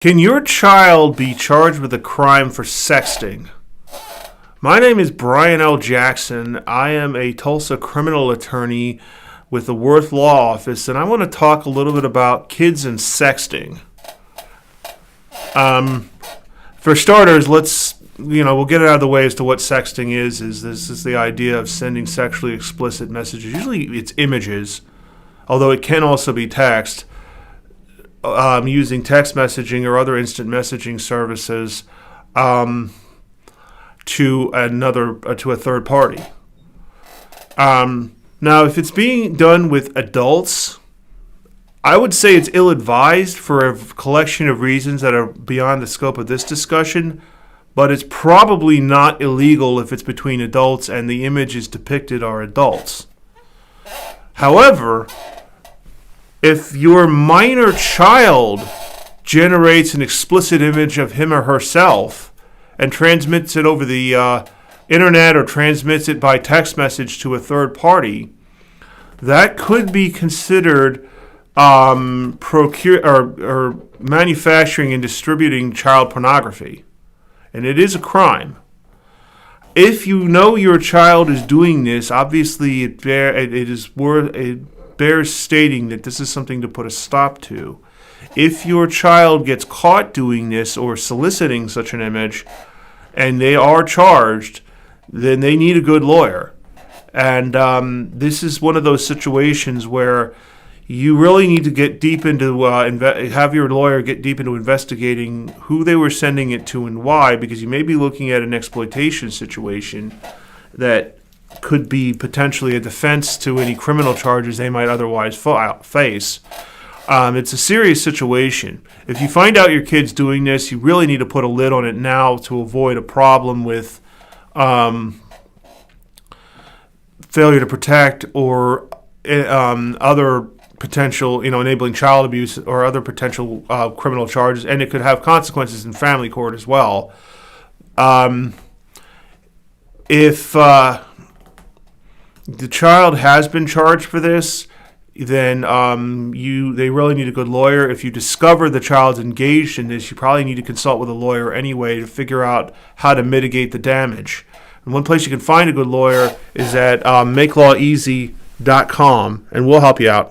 Can your child be charged with a crime for sexting? My name is Brian L. Jackson. I am a Tulsa criminal attorney with the Worth Law Office, and I want to talk a little bit about kids and sexting. For starters, we'll get it out of the way as to what sexting is. This is the idea of sending sexually explicit messages. Usually it's images, although it can also be text. Using text messaging or other instant messaging services to a third party. Now, if it's being done with adults, I would say it's ill-advised for a collection of reasons that are beyond the scope of this discussion, but it's probably not illegal if it's between adults and the images depicted are adults. However, if your minor child generates an explicit image of him or herself and transmits it over the internet or transmits it by text message to a third party, that could be considered manufacturing and distributing child pornography, and it is a crime. If you know your child is doing this, obviously it bears stating that this is something to put a stop to. If your child gets caught doing this or soliciting such an image and they are charged, then they need a good lawyer. And this is one of those situations where you really need to get deep into, have your lawyer get deep into investigating who they were sending it to and why, because you may be looking at an exploitation situation that could be potentially a defense to any criminal charges they might otherwise face. It's a serious situation. If you find out your kid's doing this, you really need to put a lid on it now to avoid a problem with failure to protect or other potential, enabling child abuse or other potential criminal charges, and it could have consequences in family court as well. If the child has been charged for this, then they really need a good lawyer. If you discover the child's engaged in this, you probably need to consult with a lawyer anyway to figure out how to mitigate the damage. And one place you can find a good lawyer is at makelawEasy.com, and we'll help you out.